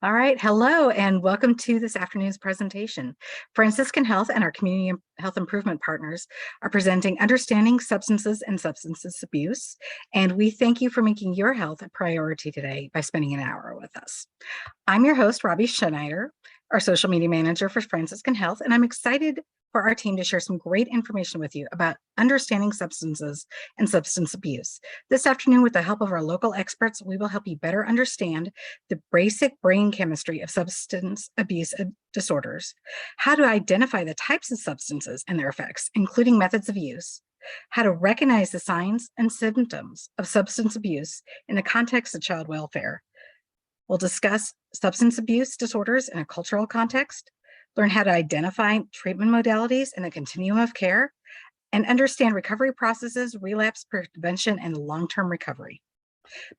All right, hello, and welcome to this afternoon's presentation. Franciscan Health and our community health improvement partners are presenting Understanding Substances and Substance Abuse, and we thank you for making your health a priority today by spending an hour with us. I'm your host, Robbie Schneider, our social media manager for Franciscan Health, and I'm excited for our team to share some great information with you about understanding substances and substance abuse. This afternoon, with the help of our local experts, we will help you better understand the basic brain chemistry of substance abuse disorders, how to identify the types of substances and their effects, including methods of use, how to recognize the signs and symptoms of substance abuse in the context of child welfare. We'll discuss substance abuse disorders in a cultural context, learn how to identify treatment modalities in the continuum of care, and understand recovery processes, relapse prevention, and long-term recovery.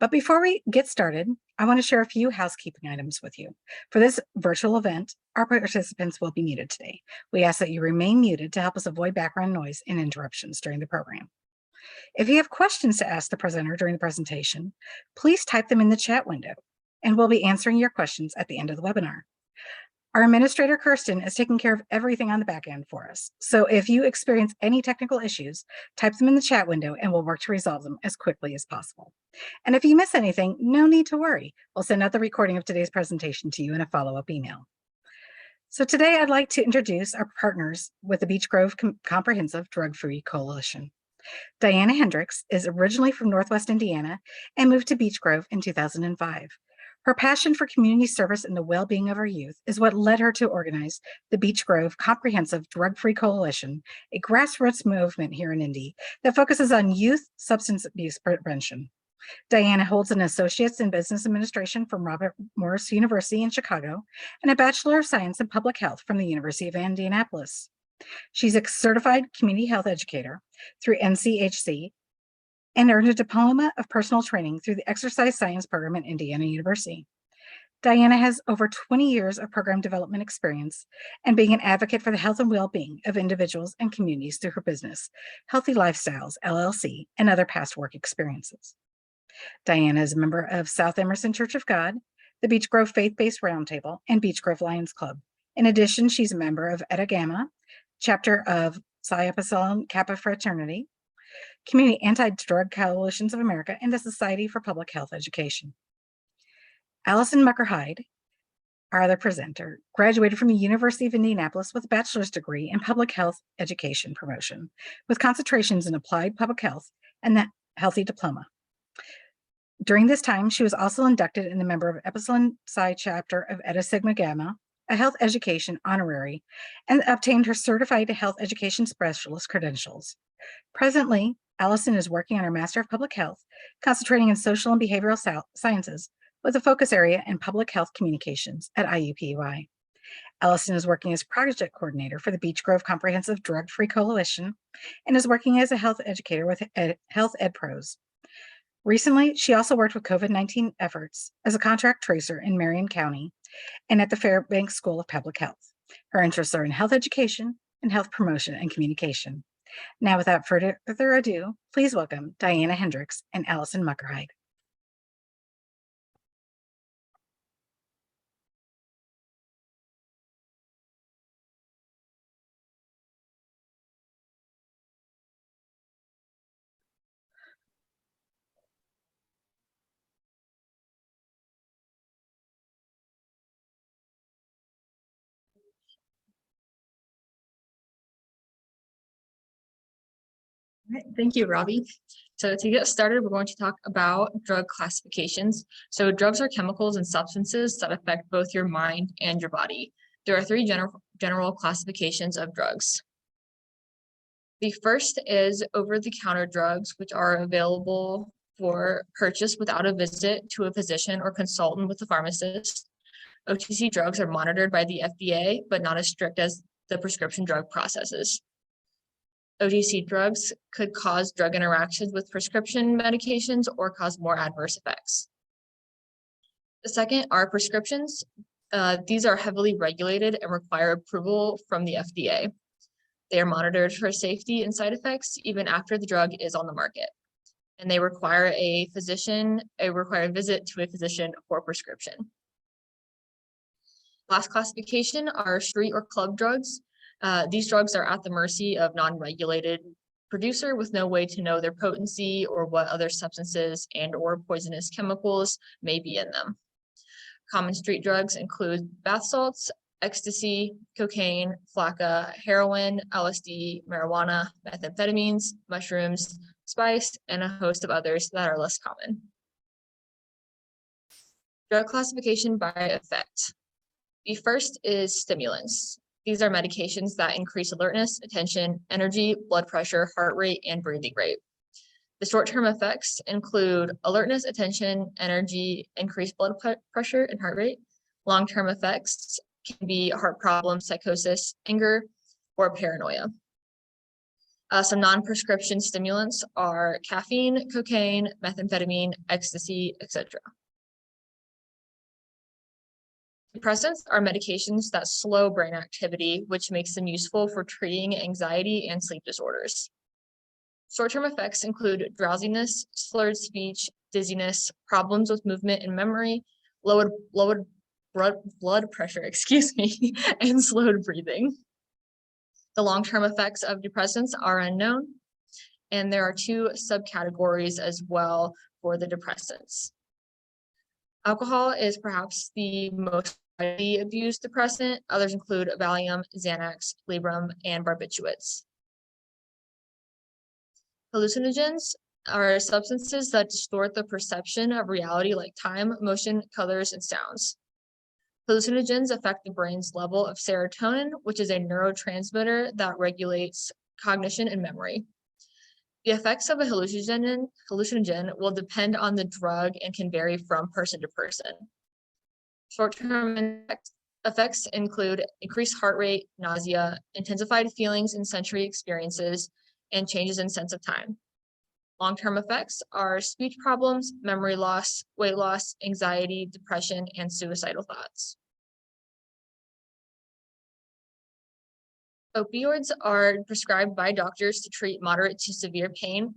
But before we get started, I want to share a few housekeeping items with you. For this virtual event, our participants will be muted today. We ask that you remain muted to help us avoid background noise and interruptions during the program. If you have questions to ask the presenter during the presentation, please type them in the chat window, and we'll be answering your questions at the end of the webinar. Our administrator, Kirsten, is taking care of everything on the back end for us. So if you experience any technical issues, type them in the chat window and we'll work to resolve them as quickly as possible. And if you miss anything, no need to worry. We'll send out the recording of today's presentation to you in a follow-up email. So today I'd like to introduce our partners with the Beech Grove Comprehensive Drug-Free Coalition. Diana Hendricks is originally from Northwest Indiana and moved to Beech Grove in 2005. Her passion for community service and the well-being of our youth is what led her to organize the Beech Grove Comprehensive Drug-Free Coalition, a grassroots movement here in Indy that focuses on youth substance abuse prevention. Diana holds an Associate's in Business Administration from Robert Morris University in Chicago and a Bachelor of Science in Public Health from the University of Indianapolis. She's a certified community health educator through NCHC and earned a diploma of personal training through the exercise science program at Indiana University. Diana has over 20 years of program development experience and being an advocate for the health and well-being of individuals and communities through her business, Healthy Lifestyles, LLC, and other past work experiences. Diana is a member of South Emerson Church of God, the Beech Grove Faith-Based Roundtable, and Beech Grove Lions Club. In addition, she's a member of Eta Gamma, chapter of Psi Epsilon Kappa Fraternity, Community Anti-Drug Coalitions of America, and the Society for Public Health Education. Allison Muckerhide, our other presenter, graduated from the University of Indianapolis with a bachelor's degree in public health education promotion, with concentrations in applied public health and the Healthy Diploma. During this time, she was also inducted in the member of Epsilon Psi chapter of Eta Sigma Gamma, a health education honorary, and obtained her certified health education specialist credentials. Presently, Allison is working on her Master of Public Health, concentrating in social and behavioral sciences with a focus area in public health communications at IUPUI. Allison is working as project coordinator for the Beech Grove Comprehensive Drug-Free Coalition and is working as a health educator with Health Ed Pros. Recently, she also worked with COVID-19 efforts as a contract tracer in Marion County and at the Fairbanks School of Public Health. Her interests are in health education and health promotion and communication. Now, without further ado, please welcome Diana Hendricks and Allison Muckerhide. Right, thank you, Robbie. So to get started, we're going to talk about drug classifications. So drugs are chemicals and substances that affect both your mind and your body. There are three general classifications of drugs. The first is over-the-counter drugs, which are available for purchase without a visit to a physician or consultant with a pharmacist. OTC drugs are monitored by the FDA, but not as strict as the prescription drug processes. OTC drugs could cause drug interactions with prescription medications or cause more adverse effects. The second are prescriptions. These are heavily regulated and require approval from the FDA. They are monitored for safety and side effects even after the drug is on the market. And they require a visit to a physician for prescription. Last classification are street or club drugs. These drugs are at the mercy of non-regulated producer with no way to know their potency or what other substances and or poisonous chemicals may be in them. Common street drugs include bath salts, ecstasy, cocaine, flakka, heroin, LSD, marijuana, methamphetamines, mushrooms, spice, and a host of others that are less common. Drug classification by effect. The first is stimulants. These are medications that increase alertness, attention, energy, blood pressure, heart rate, and breathing rate. The short-term effects include alertness, attention, energy, increased blood pressure, and heart rate. Long-term effects can be heart problems, psychosis, anger, or paranoia. Some non-prescription stimulants are caffeine, cocaine, methamphetamine, ecstasy, etc. Depressants are medications that slow brain activity, which makes them useful for treating anxiety and sleep disorders. Short-term effects include drowsiness, slurred speech, dizziness, problems with movement and memory, lowered blood pressure, and slowed breathing. The long-term effects of depressants are unknown, and there are two subcategories as well for the depressants. Alcohol is perhaps the most widely abused depressant. Others include Valium, Xanax, Librium, and barbiturates. Hallucinogens are substances that distort the perception of reality like time, motion, colors, and sounds. Hallucinogens affect the brain's level of serotonin, which is a neurotransmitter that regulates cognition and memory. The effects of a hallucinogen will depend on the drug and can vary from person to person. Short-term effects include increased heart rate, nausea, intensified feelings and sensory experiences, and changes in sense of time. Long-term effects are speech problems, memory loss, weight loss, anxiety, depression, and suicidal thoughts. Opioids are prescribed by doctors to treat moderate to severe pain.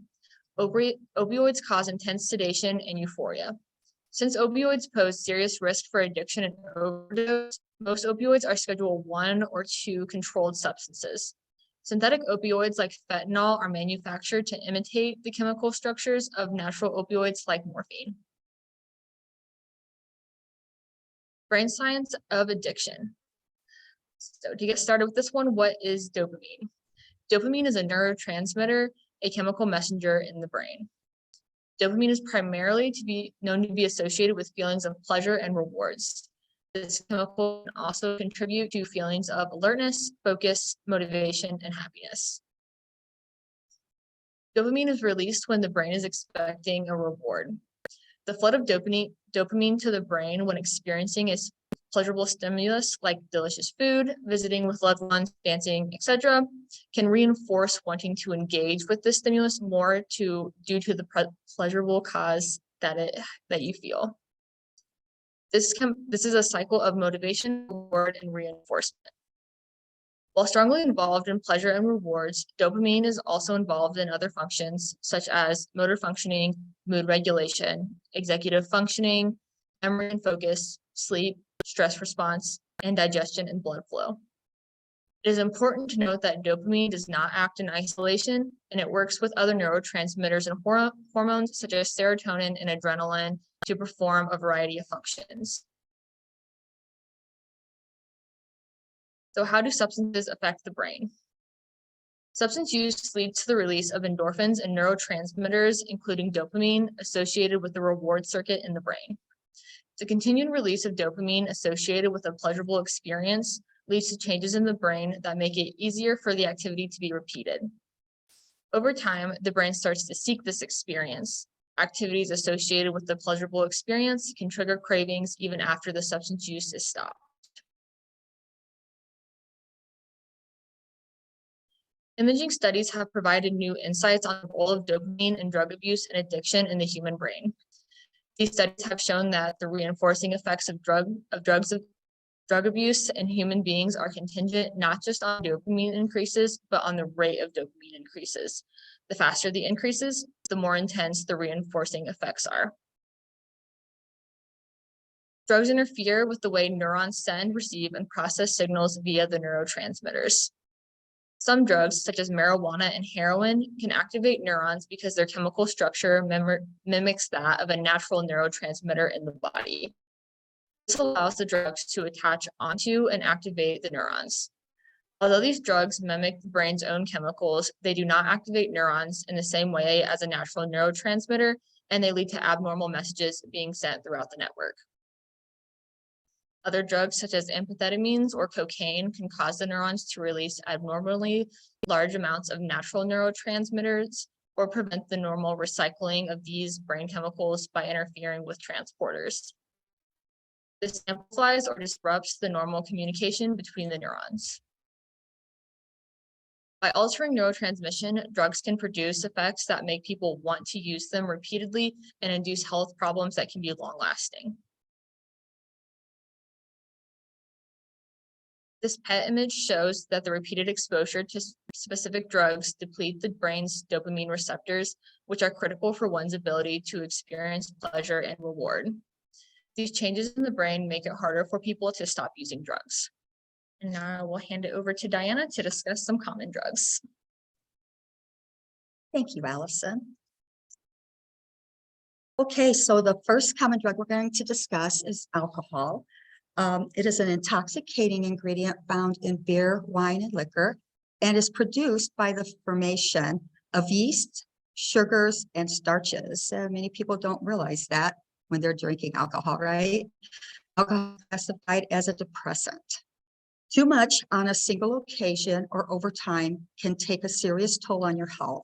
Opioids cause intense sedation and euphoria. Since opioids pose serious risk for addiction and overdose, most opioids are Schedule 1 or 2 controlled substances. Synthetic opioids like fentanyl are manufactured to imitate the chemical structures of natural opioids like morphine. Brain science of addiction. So to get started with this one, what is dopamine? Dopamine is a neurotransmitter, a chemical messenger in the brain. Dopamine is primarily known to be associated with feelings of pleasure and rewards. This chemical can also contribute to feelings of alertness, focus, motivation, and happiness. Dopamine is released when the brain is expecting a reward. The flood of dopamine to the brain when experiencing a pleasurable stimulus like delicious food, visiting with loved ones, dancing, etc., can reinforce wanting to engage with the stimulus more due to the pleasurable cause that you feel. This is a cycle of motivation, reward, and reinforcement. While strongly involved in pleasure and rewards, dopamine is also involved in other functions such as motor functioning, mood regulation, executive functioning, memory and focus, sleep, stress response, and digestion and blood flow. It is important to note that dopamine does not act in isolation, and it works with other neurotransmitters and hormones such as serotonin and adrenaline to perform a variety of functions. So how do substances affect the brain? Substance use leads to the release of endorphins and neurotransmitters, including dopamine, associated with the reward circuit in the brain. The continued release of dopamine associated with a pleasurable experience leads to changes in the brain that make it easier for the activity to be repeated. Over time, the brain starts to seek this experience. Activities associated with the pleasurable experience can trigger cravings even after the substance use is stopped. Imaging studies have provided new insights on the role of dopamine in drug abuse and addiction in the human brain. These studies have shown that the reinforcing effects of drug abuse in human beings are contingent not just on dopamine increases, but on the rate of dopamine increases. The faster the increases, the more intense the reinforcing effects are. Drugs interfere with the way neurons send, receive, and process signals via the neurotransmitters. Some drugs, such as marijuana and heroin, can activate neurons because their chemical structure mimics that of a natural neurotransmitter in the body. This allows the drugs to attach onto and activate the neurons. Although these drugs mimic the brain's own chemicals, they do not activate neurons in the same way as a natural neurotransmitter, and they lead to abnormal messages being sent throughout the network. Other drugs, such as amphetamines or cocaine, can cause the neurons to release abnormally large amounts of natural neurotransmitters or prevent the normal recycling of these brain chemicals by interfering with transporters. This amplifies or disrupts the normal communication between the neurons. By altering neurotransmission, drugs can produce effects that make people want to use them repeatedly and induce health problems that can be long-lasting. This PET image shows that the repeated exposure to specific drugs deplete the brain's dopamine receptors, which are critical for one's ability to experience pleasure and reward. These changes in the brain make it harder for people to stop using drugs. And now we'll hand it over to Diana to discuss some common drugs. Thank you, Allison. Okay, so the first common drug we're going to discuss is alcohol. It is an intoxicating ingredient found in beer, wine, and liquor, and is produced by the formation of yeast, sugars, and starches. Many people don't realize that when they're drinking alcohol, right? Alcohol is classified as a depressant. Too much on a single occasion or over time can take a serious toll on your health.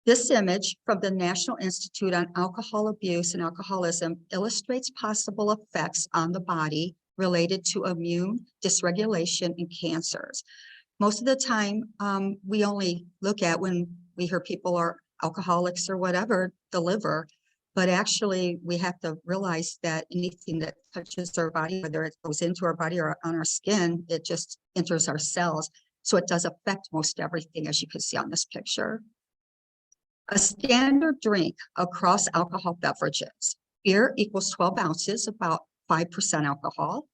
This image from the National Institute on Alcohol Abuse and Alcoholism illustrates possible effects on the body related to immune dysregulation and cancers. Most of the time, we only look at when we hear people are alcoholics or whatever, the liver, but actually we have to realize that anything that touches our body, whether it goes into our body or on our skin, it just enters our cells. So it does affect most everything, as you can see on this picture. A standard drink across alcohol beverages. Beer equals 12 ounces, about 5% alcohol.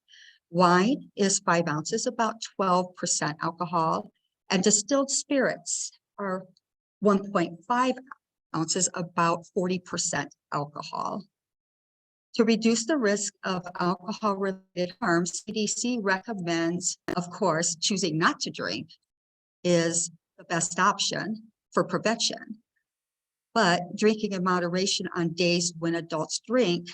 Wine is 5 ounces, about 12% alcohol. And distilled spirits are 1.5 ounces, about 40% alcohol. To reduce the risk of alcohol-related harms, CDC recommends, of course, choosing not to drink is the best option for prevention. But drinking in moderation on days when adults drink,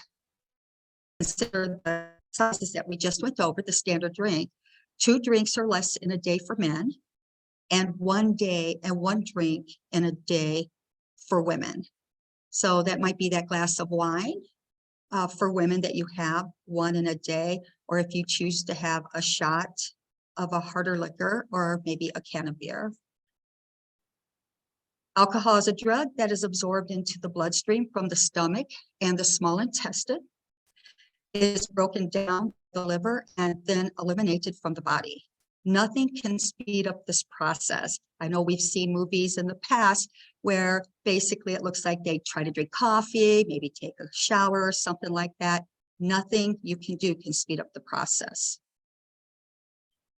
consider the sizes that we just went over, the standard drink, 2 drinks or less in a day for men, and 1 drink in a day for women. So that might be that glass of wine for women that you have 1 in a day, or if you choose to have a shot of a harder liquor or maybe a can of beer. Alcohol is a drug that is absorbed into the bloodstream from the stomach and the small intestine. It is broken down the liver and then eliminated from the body. Nothing can speed up this process. I know we've seen movies in the past where basically it looks like they try to drink coffee, maybe take a shower or something like that. Nothing you can do can speed up the process.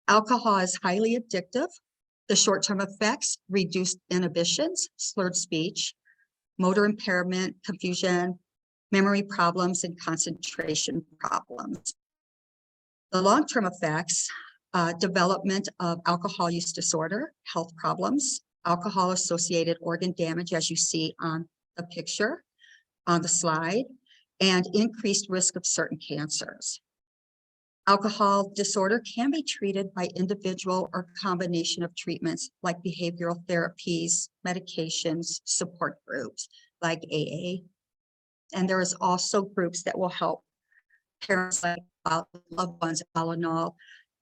Alcohol is highly addictive. The short-term effects: reduced inhibitions, slurred speech, motor impairment, confusion, memory problems, and concentration problems. The long-term effects: development of alcohol use disorder, health problems, alcohol-associated organ damage, as you see on the picture on the slide, and increased risk of certain cancers. Alcohol disorder can be treated by individual or combination of treatments like behavioral therapies, medications, support groups like AA. And there is also groups that will help parents, like loved ones, Al-Anon,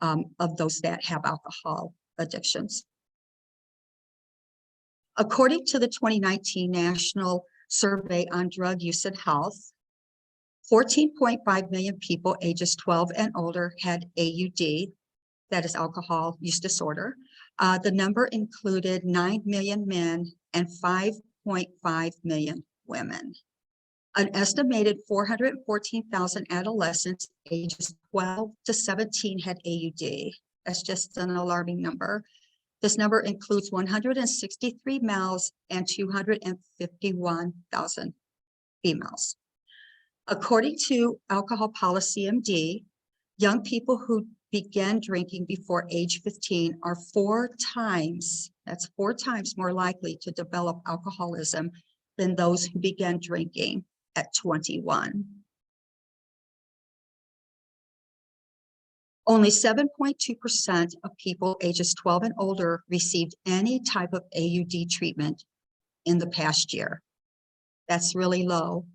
of those that have alcohol addictions. According to the 2019 National Survey on Drug Use and Health, 14.5 million people ages 12 and older had AUD, that is alcohol use disorder. The number included 9 million men and 5.5 million women. An estimated 414,000 adolescents ages 12 to 17 had AUD. That's just an alarming number. This number includes 163 males and 251,000 females. According to Alcohol Policy MD, young people who began drinking before age 15 are 4 times more likely to develop alcoholism than those who began drinking at 21. Only 7.2% of people ages 12 and older received any type of AUD treatment in the past year. That's really low.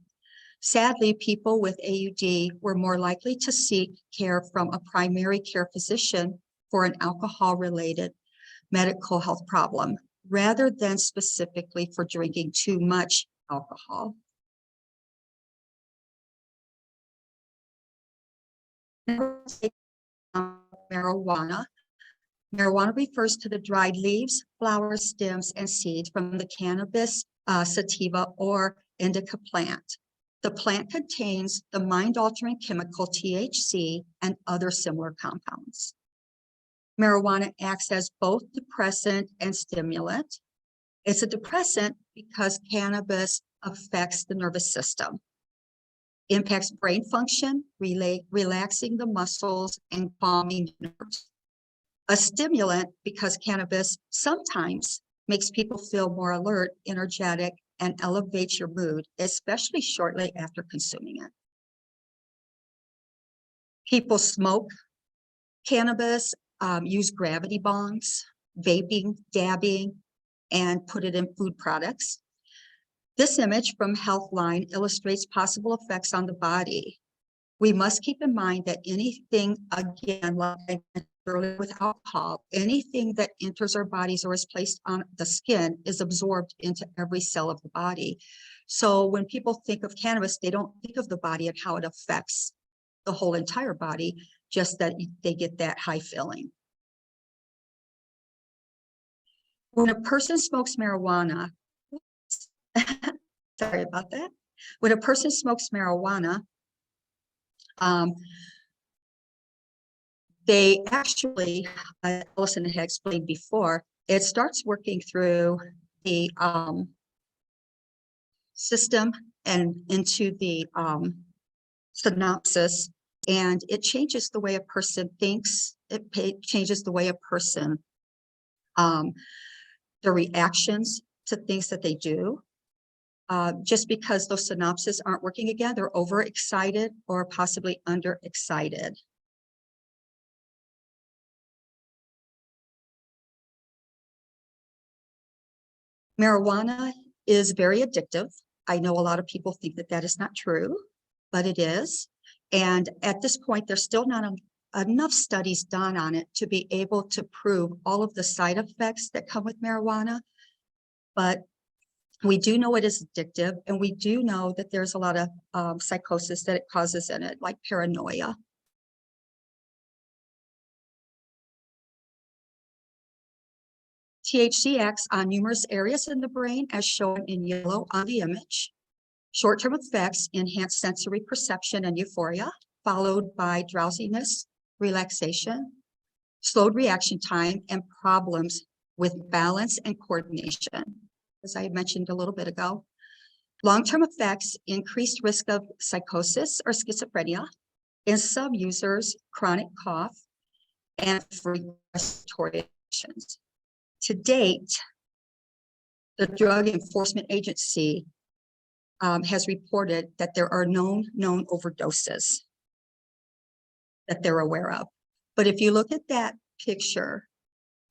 Sadly, people with AUD were more likely to seek care from a primary care physician for an alcohol-related medical health problem, rather than specifically for drinking too much alcohol. Marijuana. Marijuana refers to the dried leaves, flowers, stems, and seeds from the cannabis sativa or indica plant. The plant contains the mind-altering chemical THC and other similar compounds. Marijuana acts as both depressant and stimulant. It's a depressant because cannabis affects the nervous system, impacts brain function, relaxing the muscles and calming nerves. A stimulant because cannabis sometimes makes people feel more alert, energetic, and elevates your mood, especially shortly after consuming it. People smoke cannabis, use gravity bongs, vaping, dabbing, and put it in food products. This image from Healthline illustrates possible effects on the body. We must keep in mind that anything, again, like I mentioned earlier with alcohol, anything that enters our bodies or is placed on the skin is absorbed into every cell of the body. So when people think of cannabis, they don't think of the body and how it affects the whole entire body, just that they get that high feeling. When a person smokes marijuana, sorry about that. When a person smokes marijuana, they actually, Allison had explained before, it starts working through the system and into the synapses, and it changes the way a person thinks. It changes the way a person, their reactions to things that they do. Just because those synapses aren't working again, they're overexcited or possibly underexcited. Marijuana is very addictive. I know a lot of people think that that is not true, but it is. And at this point, there's still not enough studies done on it to be able to prove all of the side effects that come with marijuana. But we do know it is addictive, and we do know that there's a lot of psychosis that it causes in it, like paranoia. THC acts on numerous areas in the brain, as shown in yellow on the image. Short-term effects enhance sensory perception and euphoria, followed by drowsiness, relaxation, slowed reaction time, and problems with balance and coordination, as I mentioned a little bit ago. Long-term effects, increased risk of psychosis or schizophrenia. In some users, chronic cough and frequent respiratory infections. To date, the Drug Enforcement Agency has reported that there are known overdoses that they're aware of. But if you look at that picture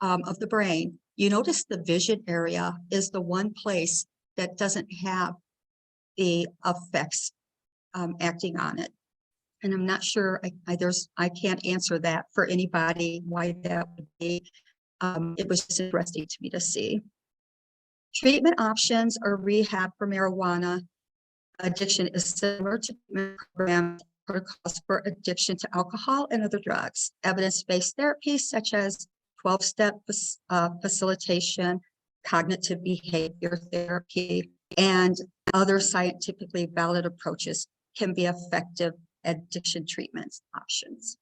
of the brain, you notice the vision area is the one place that doesn't have the effects acting on it. And I'm not sure, I can't answer that for anybody why that would be. It was just interesting to me to see. Treatment options or rehab for marijuana addiction is similar to treatment programs protocols for addiction to alcohol and other drugs. Evidence-based therapies such as 12-step facilitation, cognitive behavior therapy, and other scientifically valid approaches can be effective addiction treatment options.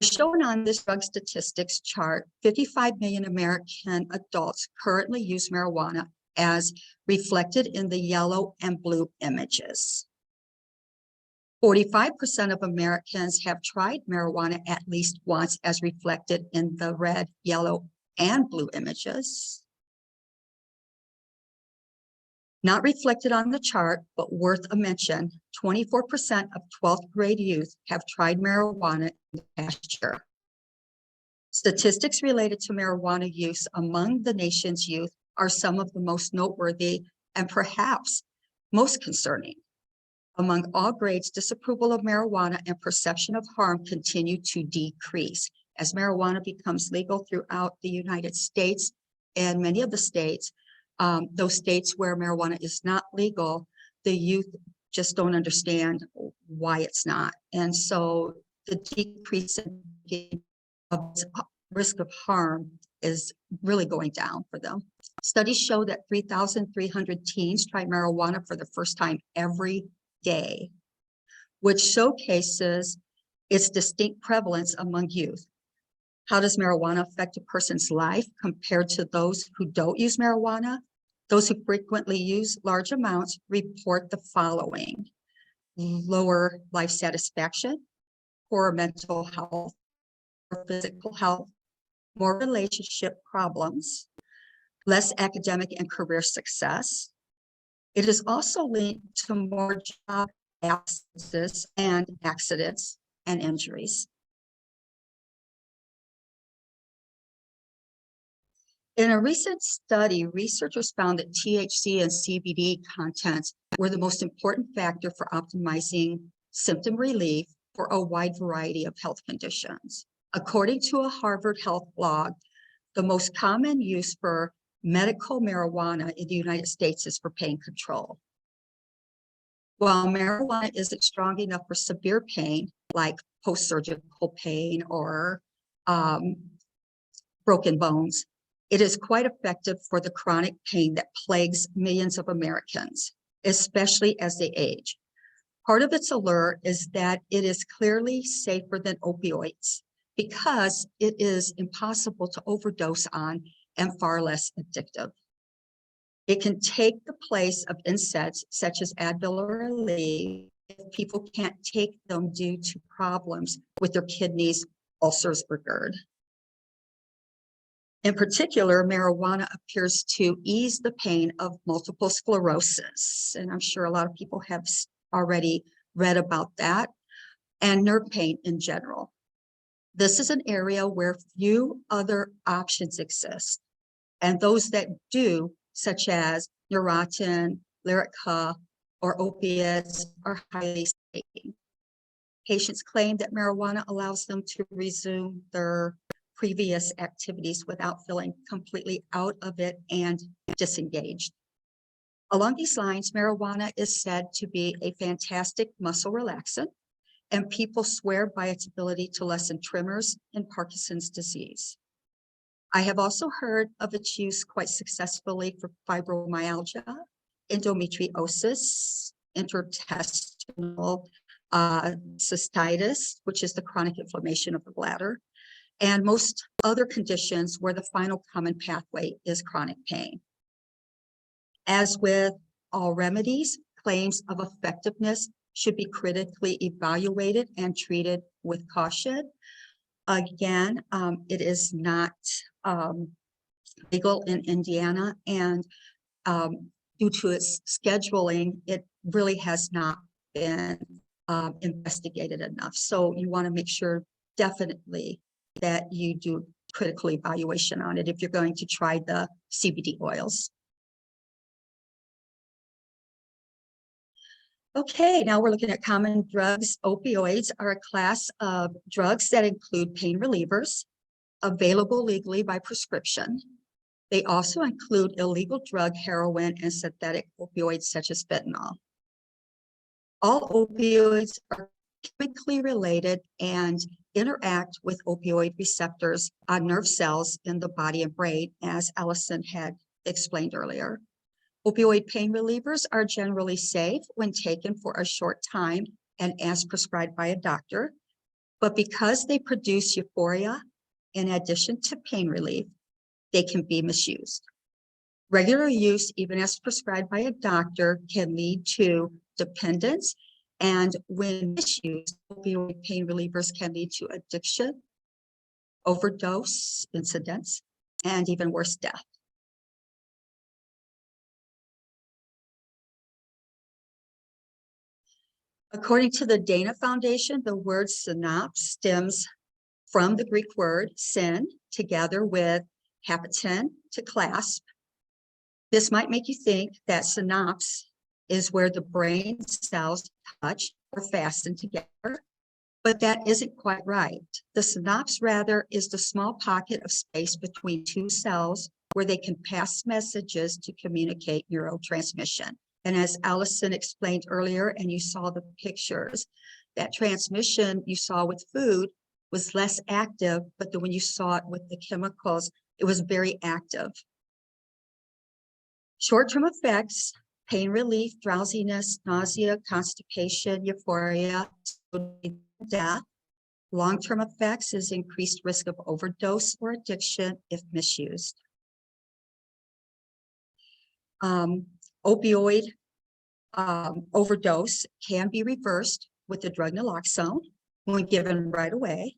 Shown on this drug statistics chart, 55 million American adults currently use marijuana as reflected in the yellow and blue images. 45% of Americans have tried marijuana at least once as reflected in the red, yellow, and blue images. Not reflected on the chart, but worth a mention, 24% of 12th grade youth have tried marijuana in the past year. Statistics related to marijuana use among the nation's youth are some of the most noteworthy and perhaps most concerning. Among all grades, disapproval of marijuana and perception of harm continue to decrease. As marijuana becomes legal throughout the United States and many of the states, those states where marijuana is not legal, the youth just don't understand why it's not. And so the decrease in risk of harm is really going down for them. Studies show that 3,300 teens try marijuana for the first time every day, which showcases its distinct prevalence among youth. How does marijuana affect a person's life compared to those who don't use marijuana? Those who frequently use large amounts report the following: lower life satisfaction, poorer mental health, poor physical health, more relationship problems, less academic and career success. It is also linked to more job absences and accidents and injuries. In a recent study, researchers found that THC and CBD contents were the most important factor for optimizing symptom relief for a wide variety of health conditions. According to a Harvard Health blog, the most common use for medical marijuana in the United States is for pain control. While marijuana isn't strong enough for severe pain, like post-surgical pain or broken bones, it is quite effective for the chronic pain that plagues millions of Americans, especially as they age. Part of its allure is that it is clearly safer than opioids because it is impossible to overdose on and far less addictive. It can take the place of NSAIDs such as Advil or Aleve if people can't take them due to problems with their kidneys, ulcers, or GERD. In particular, marijuana appears to ease the pain of multiple sclerosis, and I'm sure a lot of people have already read about that, and nerve pain in general. This is an area where few other options exist, and those that do, such as Neurontin, Lyrica, or opiates, are highly sedating. Patients claim that marijuana allows them to resume their previous activities without feeling completely out of it and disengaged. Along these lines, marijuana is said to be a fantastic muscle relaxant, and people swear by its ability to lessen tremors in Parkinson's disease. I have also heard of its use quite successfully for fibromyalgia, endometriosis, interstitial cystitis, which is the chronic inflammation of the bladder, and most other conditions where the final common pathway is chronic pain. As with all remedies, claims of effectiveness should be critically evaluated and treated with caution. Again, it is not legal in Indiana, and due to its scheduling, it really has not been investigated enough. So you want to make sure definitely that you do critical evaluation on it if you're going to try the CBD oils. Okay, now we're looking at common drugs. Opioids are a class of drugs that include pain relievers available legally by prescription. They also include illegal drug heroin and synthetic opioids such as fentanyl. All opioids are chemically related and interact with opioid receptors on nerve cells in the body and brain, as Allison had explained earlier. Opioid pain relievers are generally safe when taken for a short time and as prescribed by a doctor, but because they produce euphoria in addition to pain relief, they can be misused. Regular use, even as prescribed by a doctor, can lead to dependence, and when misused, opioid pain relievers can lead to addiction, overdose incidents, and even worse, death. According to the Dana Foundation, the word synapse stems from the Greek word syn, together with hapaten, to clasp. This might make you think that synapse is where the brain cells touch or fasten together, but that isn't quite right. The synapse, rather, is the small pocket of space between two cells where they can pass messages to communicate neurotransmission. And as Allison explained earlier, and you saw the pictures, that transmission you saw with food was less active, but when you saw it with the chemicals, it was very active. Short-term effects, pain relief, drowsiness, nausea, constipation, euphoria, death. Long-term effects is increased risk of overdose or addiction if misused. Opioid overdose can be reversed with the drug naloxone when given right away.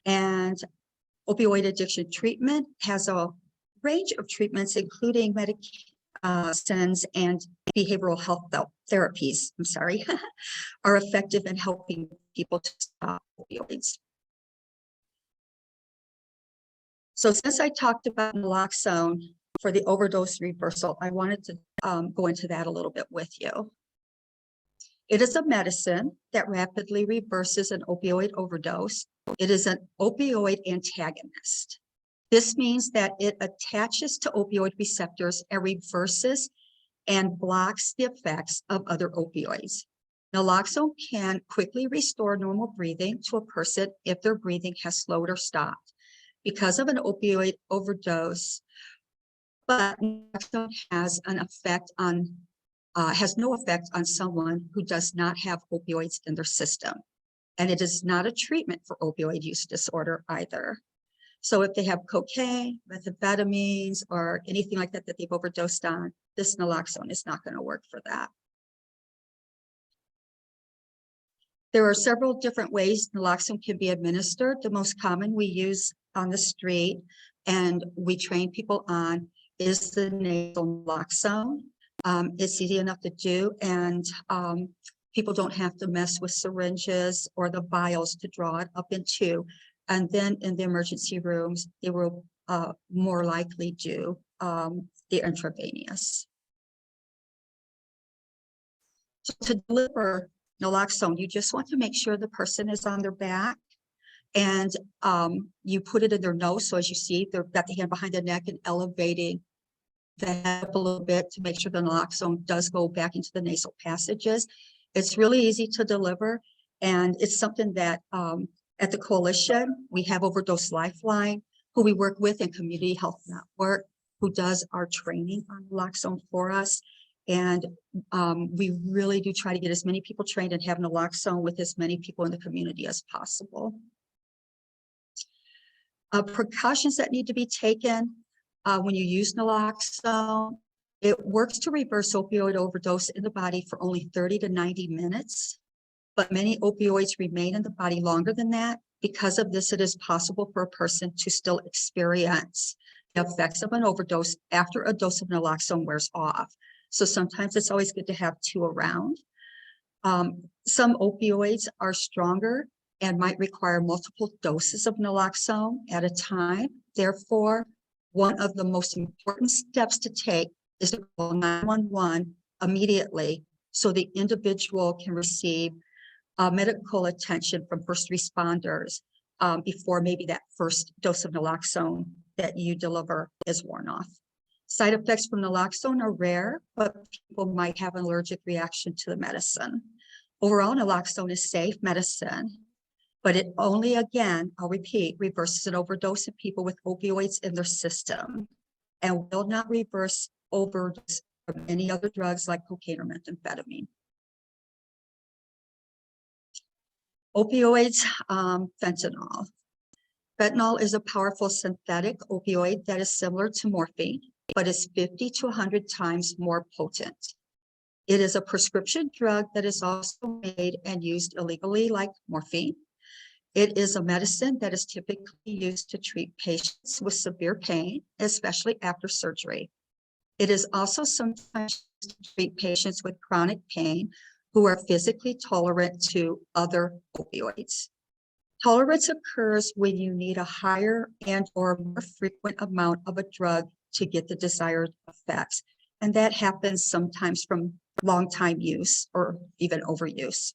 And opioid addiction treatment has a range of treatments, including medications and behavioral health therapies, are effective in helping people to stop opioids. So since I talked about naloxone for the overdose reversal, I wanted to go into that a little bit with you. It is a medicine that rapidly reverses an opioid overdose. It is an opioid antagonist. This means that it attaches to opioid receptors and reverses and blocks the effects of other opioids. Naloxone can quickly restore normal breathing to a person if their breathing has slowed or stopped because of an opioid overdose, but naloxone has no effect on someone who does not have opioids in their system. And it is not a treatment for opioid use disorder either. So if they have cocaine, methamphetamines, or anything like that that they've overdosed on, this naloxone is not going to work for that. There are several different ways naloxone can be administered. The most common we use on the street and we train people on is the nasal naloxone. It's easy enough to do, and people don't have to mess with syringes or the vials to draw it up into. And then in the emergency rooms, they will more likely do the intravenous. So to deliver naloxone, you just want to make sure the person is on their back, and you put it in their nose. So as you see, they've got the hand behind the neck and elevating the head up a little bit to make sure the naloxone does go back into the nasal passages. It's really easy to deliver, and it's something that at the coalition, we have Overdose Lifeline, who we work with, and Community Health Network, who does our training on naloxone for us. And we really do try to get as many people trained and have naloxone with as many people in the community as possible. Precautions that need to be taken when you use naloxone. It works to reverse opioid overdose in the body for only 30 to 90 minutes, but many opioids remain in the body longer than that. Because of this, it is possible for a person to still experience the effects of an overdose after a dose of naloxone wears off. So sometimes it's always good to have two around. Some opioids are stronger and might require multiple doses of naloxone at a time. Therefore, one of the most important steps to take is to call 911 immediately so the individual can receive medical attention from first responders before maybe that first dose of naloxone that you deliver is worn off. Side effects from naloxone are rare, but people might have an allergic reaction to the medicine. Overall, naloxone is safe medicine, but it only, again, I'll repeat, reverses an overdose in people with opioids in their system. and will not reverse overdose from any other drugs like cocaine or methamphetamine. Opioids, fentanyl. Fentanyl is a powerful synthetic opioid that is similar to morphine, but is 50 to 100 times more potent. It is a prescription drug that is also made and used illegally like morphine. It is a medicine that is typically used to treat patients with severe pain, especially after surgery. It is also sometimes used to treat patients with chronic pain who are physically tolerant to other opioids. Tolerance occurs when you need a higher and or more frequent amount of a drug to get the desired effects. And that happens sometimes from long time use or even overuse.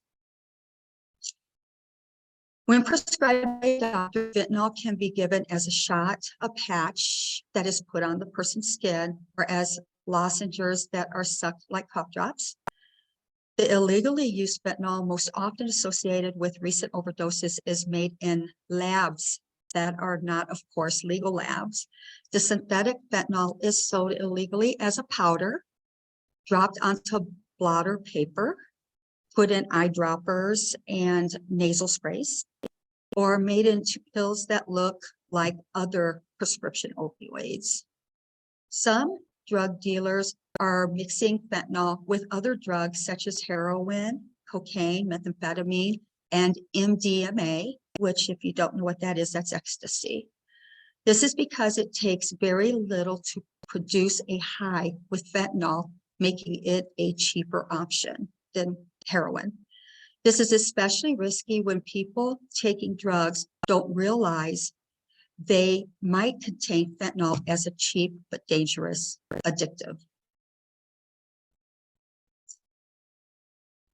When prescribed by a doctor, fentanyl can be given as a shot, a patch that is put on the person's skin, or as lozenges that are sucked like cough drops. The illegally used fentanyl, most often associated with recent overdoses, is made in labs that are not, of course, legal labs. The synthetic fentanyl is sold illegally as a powder, dropped onto blotter paper, put in eyedroppers and nasal sprays, or made into pills that look like other prescription opioids. Some drug dealers are mixing fentanyl with other drugs such as heroin, cocaine, methamphetamine, and MDMA, which, if you don't know what that is, that's ecstasy. This is because it takes very little to produce a high with fentanyl, making it a cheaper option than heroin. This is especially risky when people taking drugs don't realize they might contain fentanyl as a cheap but dangerous addictive.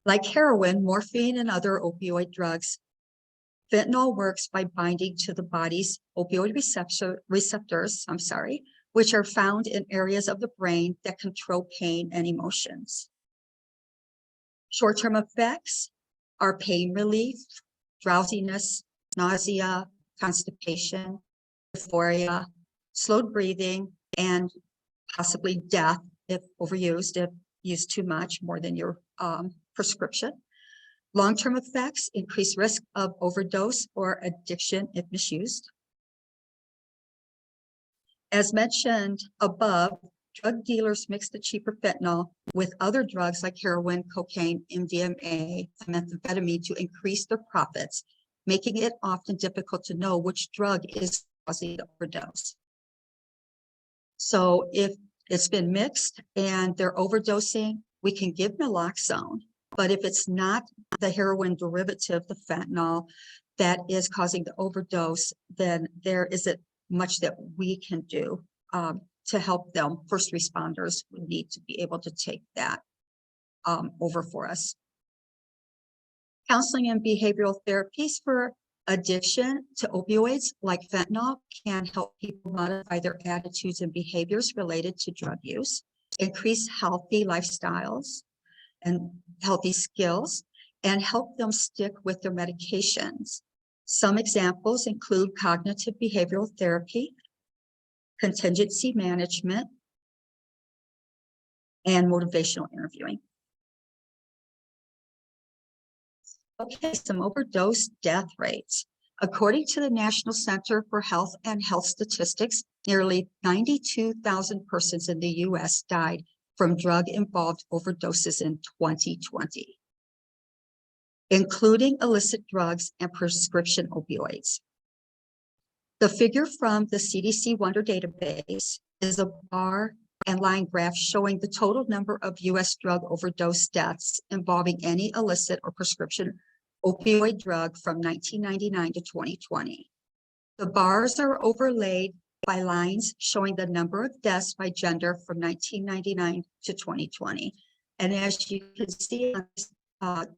Like heroin, morphine, and other opioid drugs, fentanyl works by binding to the body's opioid receptors, which are found in areas of the brain that control pain and emotions. Short-term effects are pain relief, drowsiness, nausea, constipation, euphoria, slowed breathing, and possibly death if overused, if used too much, more than your prescription. Long-term effects increase risk of overdose or addiction if misused. As mentioned above, drug dealers mix the cheaper fentanyl with other drugs like heroin, cocaine, MDMA, and methamphetamine to increase their profits, making it often difficult to know which drug is causing the overdose. So if it's been mixed and they're overdosing, we can give naloxone. But if it's not the heroin derivative, the fentanyl, that is causing the overdose, then there isn't much that we can do to help them. First responders would need to be able to take that over for us. Counseling and behavioral therapies for addiction to opioids like fentanyl can help people modify their attitudes and behaviors related to drug use, increase healthy lifestyles and healthy skills, and help them stick with their medications. Some examples include cognitive behavioral therapy, contingency management, and motivational interviewing. Okay, some overdose death rates. According to the National Center for Health and Health Statistics, nearly 92,000 persons in the U.S. died from drug-involved overdoses in 2020, including illicit drugs and prescription opioids. The figure from the CDC Wonder database is a bar and line graph showing the total number of U.S. drug overdose deaths involving any illicit or prescription opioid drug from 1999 to 2020. The bars are overlaid by lines showing the number of deaths by gender from 1999 to 2020. And as you can see on this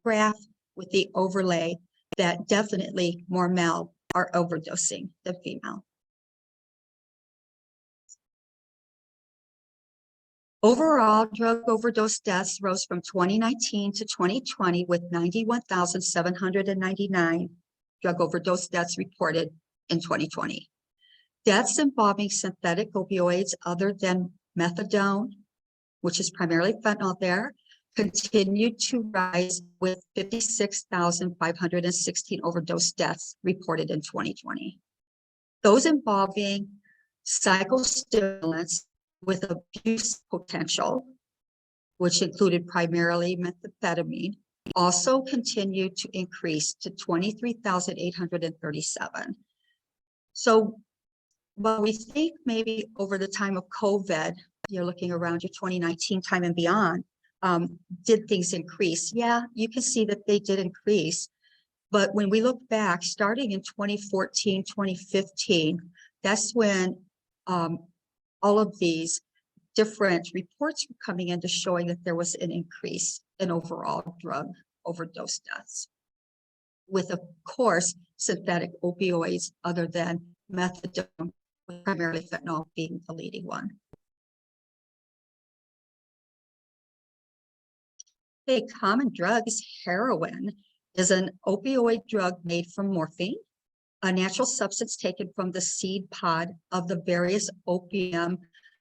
graph with the overlay, that definitely more male are overdosing than female. Overall, drug overdose deaths rose from 2019 to 2020 with 91,799 drug overdose deaths reported in 2020. Deaths involving synthetic opioids other than methadone, which is primarily fentanyl there, continued to rise with 56,516 overdose deaths reported in 2020. Those involving psychostimulants with abuse potential, which included primarily methamphetamine, also continued to increase to 23,837. So while we think maybe over the time of COVID, you're looking around your 2019 time and beyond, did things increase? Yeah, you can see that they did increase. But when we look back, starting in 2014, 2015, that's when all of these different reports were coming into showing that there was an increase in overall drug overdose deaths, with, of course, synthetic opioids other than methadone, primarily fentanyl being the leading one. A common drug is heroin, is an opioid drug made from morphine, a natural substance taken from the seed pod of the various opium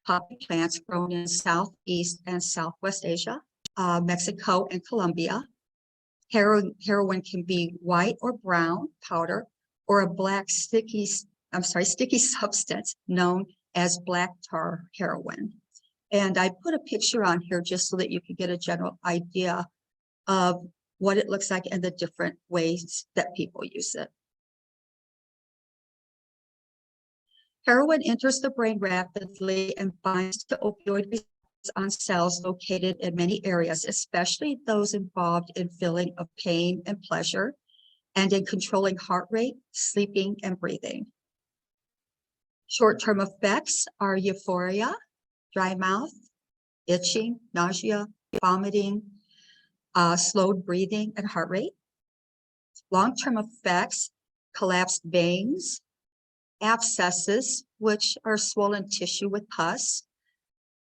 poppy plants grown in Southeast and Southwest Asia, Mexico, and Colombia. Heroin can be white or brown powder or a black sticky substance known as black tar heroin. And I put a picture on here just so that you can get a general idea of what it looks like and the different ways that people use it. Heroin enters the brain rapidly and binds to opioid receptors on cells located in many areas, especially those involved in feeling of pain and pleasure, and in controlling heart rate, sleeping, and breathing. Short-term effects are euphoria, dry mouth, itching, nausea, vomiting, slowed breathing, and heart rate. Long-term effects, collapsed veins, abscesses, which are swollen tissue with pus,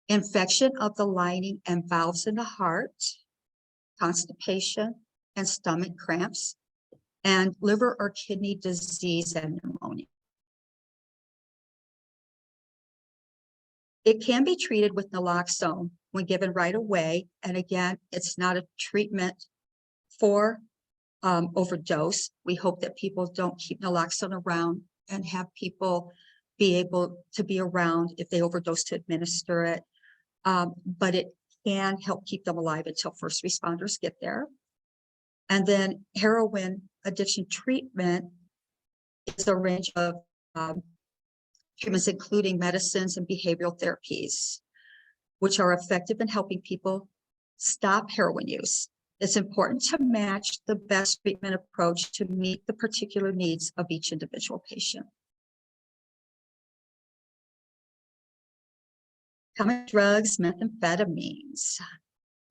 infection of the lining and valves in the heart, constipation and stomach cramps, and liver or kidney disease and pneumonia. It can be treated with naloxone when given right away. And again, it's not a treatment for overdose. We hope that people don't keep naloxone around and have people be able to be around if they overdose to administer it. But it can help keep them alive until first responders get there. And then heroin addiction treatment is a range of treatments, including medicines and behavioral therapies, which are effective in helping people stop heroin use. It's important to match the best treatment approach to meet the particular needs of each individual patient. Common drugs, methamphetamines,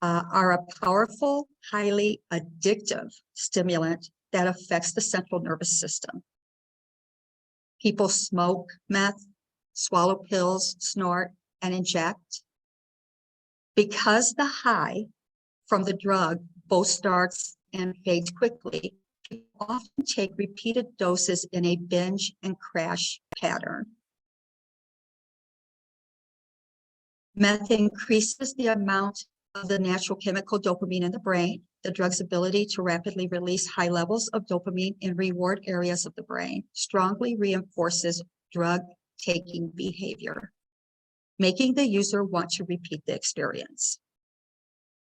are a powerful, highly addictive stimulant that affects the central nervous system. People smoke meth, swallow pills, snort, and inject. Because the high from the drug both starts and fades quickly, people often take repeated doses in a binge and crash pattern. Meth increases the amount of the natural chemical dopamine in the brain. The drug's ability to rapidly release high levels of dopamine in reward areas of the brain strongly reinforces drug-taking behavior, making the user want to repeat the experience.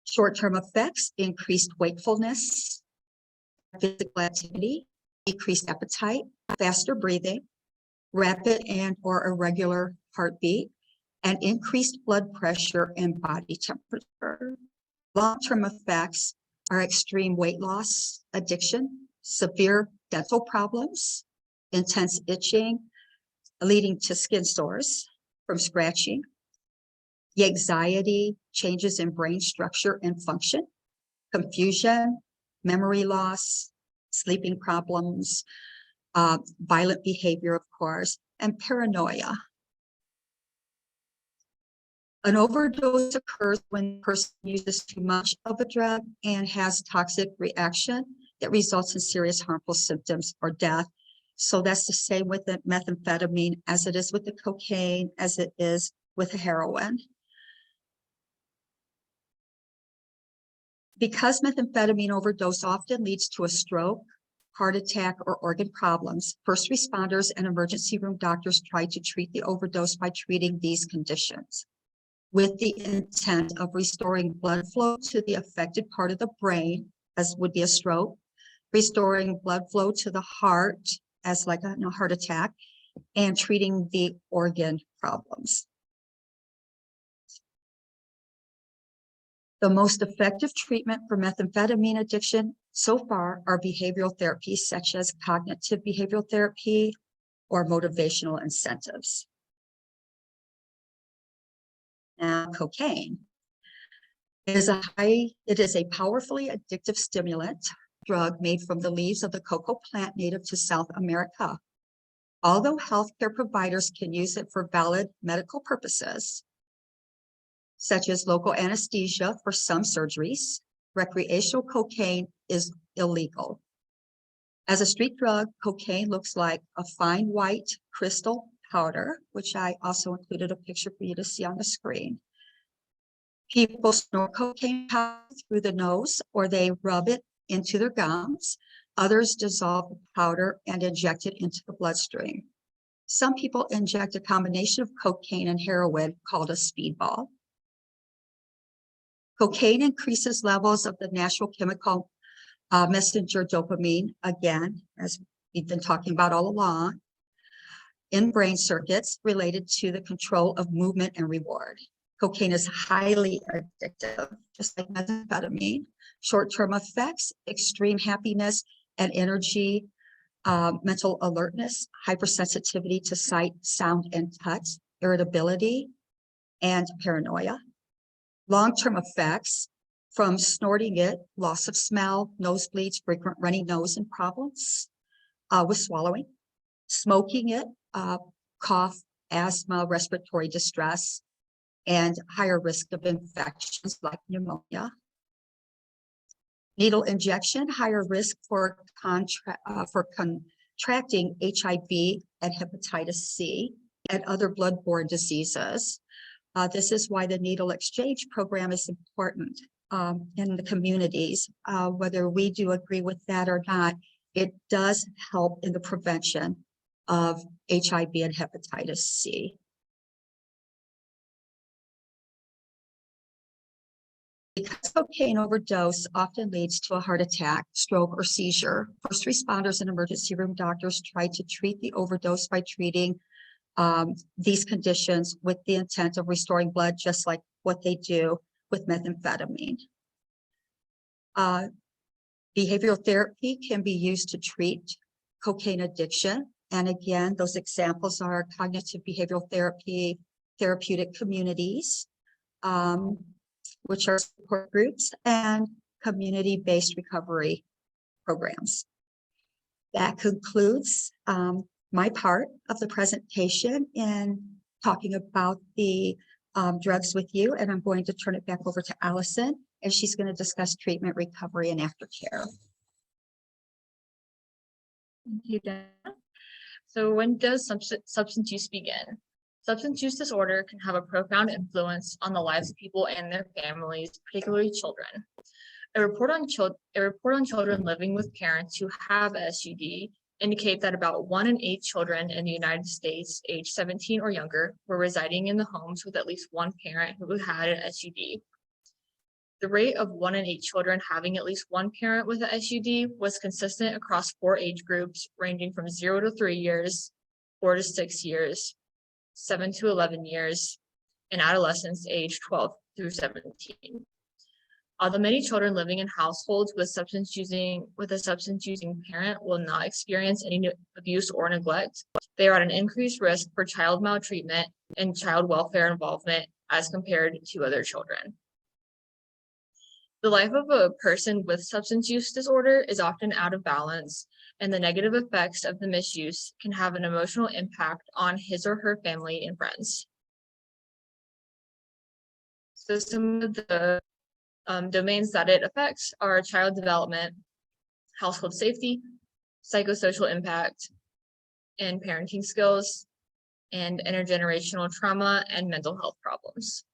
Short-term effects: increased wakefulness, physical activity, decreased appetite, faster breathing, rapid and or irregular heartbeat, and increased blood pressure and body temperature. Long-term effects are extreme weight loss, addiction, severe dental problems, intense itching, leading to skin sores from scratching, the anxiety, changes in brain structure and function, confusion, memory loss, sleeping problems, violent behavior, of course, and paranoia. An overdose occurs when the person uses too much of a drug and has toxic reaction that results in serious harmful symptoms or death. So that's the same with the methamphetamine as it is with the cocaine, as it is with the heroin. Because methamphetamine overdose often leads to a stroke, heart attack, or organ problems, first responders and emergency room doctors try to treat the overdose by treating these conditions with the intent of restoring blood flow to the affected part of the brain, as would be a stroke, restoring blood flow to the heart, as like a heart attack, and treating the organ problems. The most effective treatment for methamphetamine addiction so far are behavioral therapies such as cognitive behavioral therapy or motivational incentives. Now, cocaine is it is a powerfully addictive stimulant drug made from the leaves of the cocoa plant native to South America. Although healthcare providers can use it for valid medical purposes, such as local anesthesia for some surgeries, recreational cocaine is illegal. As a street drug, cocaine looks like a fine white crystal powder, which I also included a picture for you to see on the screen. People snort cocaine powder through the nose or they rub it into their gums. Others dissolve the powder and inject it into the bloodstream. Some people inject a combination of cocaine and heroin called a speedball. Cocaine increases levels of the natural chemical messenger dopamine, again, as we've been talking about all along, in brain circuits related to the control of movement and reward. Cocaine is highly addictive, just like methamphetamine. Short-term effects, extreme happiness and energy, mental alertness, hypersensitivity to sight, sound, and touch, irritability, and paranoia. Long-term effects from snorting it, loss of smell, nosebleeds, frequent runny nose and problems with swallowing, smoking it, cough, asthma, respiratory distress, and higher risk of infections like pneumonia. Needle injection, higher risk for contracting HIV and hepatitis C and other bloodborne diseases. This is why the needle exchange program is important in the communities. Whether we do agree with that or not, it does help in the prevention of HIV and hepatitis C. Because cocaine overdose often leads to a heart attack, stroke, or seizure, first responders and emergency room doctors try to treat the overdose by treating these conditions with the intent of restoring blood, just like what they do with methamphetamine. Behavioral therapy can be used to treat cocaine addiction. And again, those examples are cognitive behavioral therapy, therapeutic communities, which are support groups, and community-based recovery programs. That concludes my part of the presentation in talking about the drugs with you, and I'm going to turn it back over to Allison, and she's going to discuss treatment, recovery, and aftercare. Thank you, Dana. So when does substance use begin? Substance use disorder can have a profound influence on the lives of people and their families, particularly children. A report on children living with parents who have SUD indicate that about 1 in 8 children in the United States age 17 or younger were residing in the homes with at least one parent who had an SUD. The rate of 1 in 8 children having at least one parent with an SUD was consistent across 4 age groups ranging from 0 to 3 years, 4 to 6 years, 7 to 11 years, and adolescents age 12 through 17. Although many children living in households with a substance using parent will not experience any abuse or neglect, they are at an increased risk for child maltreatment and child welfare involvement as compared to other children. The life of a person with substance use disorder is often out of balance, and the negative effects of the misuse can have an emotional impact on his or her family and friends. So some of the domains that it affects are child development, household safety, psychosocial impact, and parenting skills, and intergenerational trauma and mental health problems.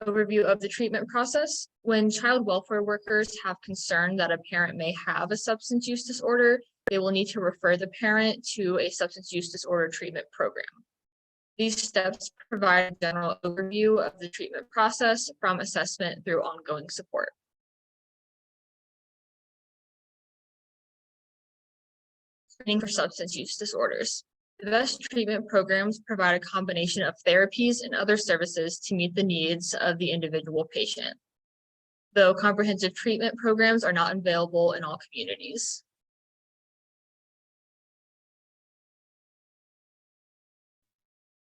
Overview of the treatment process. When child welfare workers have concern that a parent may have a substance use disorder, they will need to refer the parent to a substance use disorder treatment program. These steps provide a general overview of the treatment process from assessment through ongoing support. Screening for substance use disorders. The best treatment programs provide a combination of therapies and other services to meet the needs of the individual patient, though comprehensive treatment programs are not available in all communities.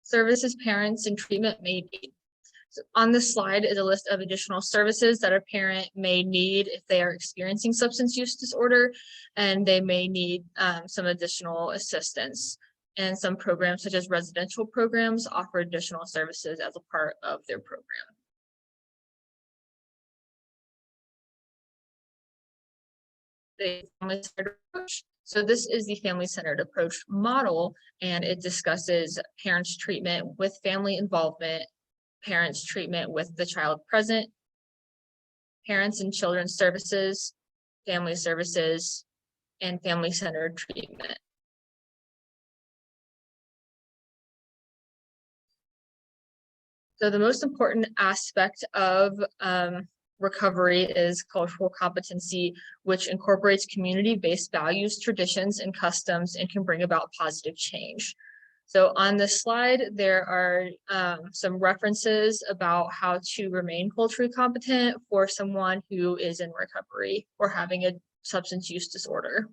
Services parents in treatment may need. So on this slide is a list of additional services that a parent may need if they are experiencing substance use disorder, and they may need some additional assistance. And some programs, such as residential programs, offer additional services as a part of their program. The family-centered approach. So this is the family-centered approach model, and it discusses parents' treatment with family involvement, parents' treatment with the child present, parents and children's services, family services, and family-centered treatment. So the most important aspect of recovery is cultural competency, which incorporates community-based values, traditions, and customs, and can bring about positive change. So on this slide, there are some references about how to remain culturally competent for someone who is in recovery or having a substance use disorder.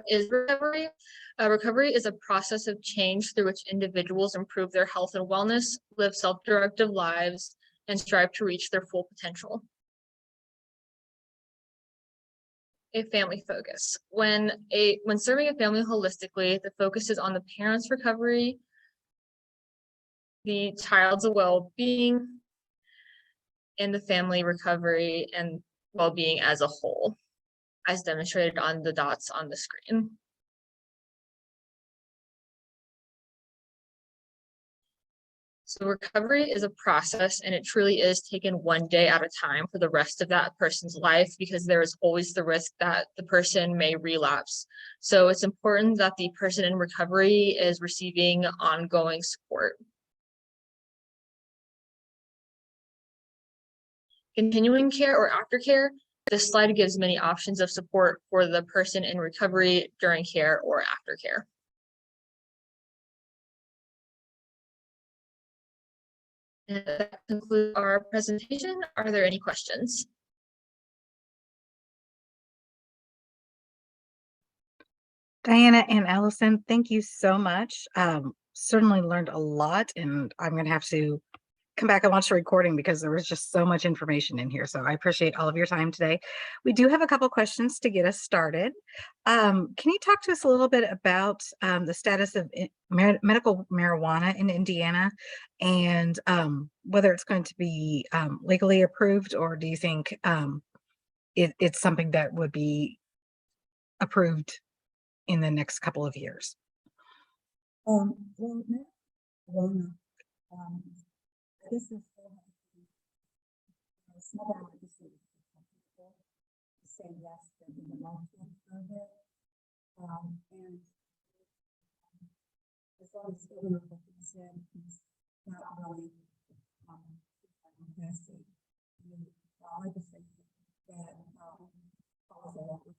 Is recovery? Recovery is a process of change through which individuals improve their health and wellness, live self-directive lives, and strive to reach their full potential. A family focus. When serving a family holistically, the focus is on the parent's recovery, the child's well-being, and the family recovery and well-being as a whole, as demonstrated on the dots on the screen. So recovery is a process, and it truly is taken one day at a time for the rest of that person's life, because there is always the risk that the person may relapse. So it's important that the person in recovery is receiving ongoing support. Continuing care or aftercare. This slide gives many options of support for the person in recovery during care or aftercare. And that concludes our presentation. Are there any questions? Diana and Allison, thank you so much. Certainly learned a lot, and I'm going to have to come back and watch the recording because there was just so much information in here. So I appreciate all of your time today. We do have a couple questions to get us started. Can you talk to us a little bit about the status of medical marijuana in Indiana, and whether it's going to be legally approved, or do you think it's something that would be approved in the next couple of years? Well, this is small amount of say yes to the Naloxone further, and as long as governor said he's not really investing in legislation that follows along with it.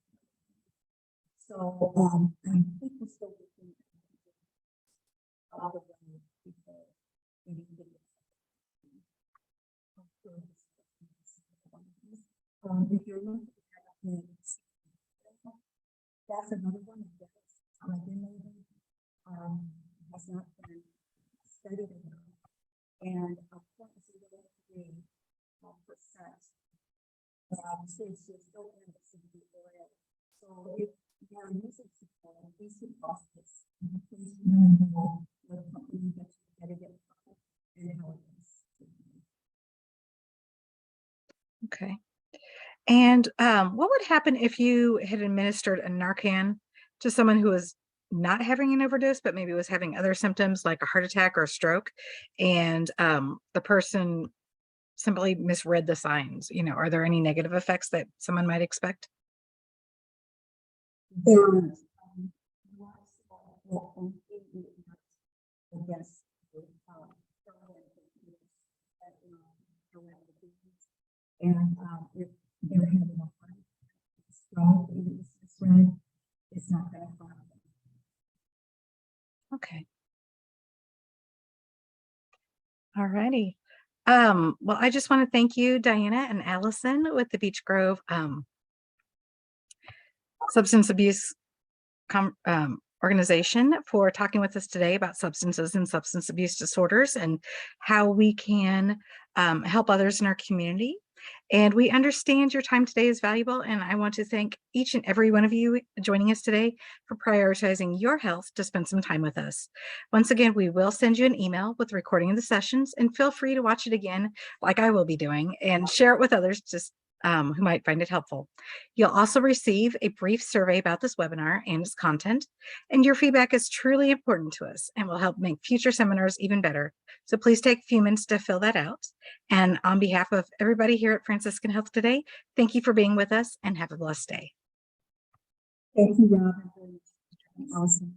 So I think we're still looking at other ways before anything. If you're looking at that's another one that's regulated, has not been studied enough, and a 0.03%. Since you're still in the CBD area, so if you're using support, these two processes, please know what company that you get and how it is. And what would happen if you had administered a Narcan to someone who was not having an overdose, but maybe was having other symptoms like a heart attack or a stroke, and the person simply misread the signs? You know, are there any negative effects that someone might expect? There are against and if they're having a heart stroke, it's red, it's not going to harm them. Okay. All righty. Well, I just want to thank you, Diana and Allison with the Beech Grove Substance Abuse Organization for talking with us today about substances and substance abuse disorders and how we can help others in our community. And we understand your time today is valuable, and I want to thank each and every one of you joining us today for prioritizing your health to spend some time with us. Once again, we will send you an email with a recording of the sessions, and feel free to watch it again like I will be doing and share it with others just who might find it helpful. You'll also receive a brief survey about this webinar and its content, and your feedback is truly important to us and will help make future seminars even better. So please take a few minutes to fill that out. And on behalf of everybody here at Franciscan Health today, thank you for being with us and have a blessed day. Thank you, Robin. Awesome.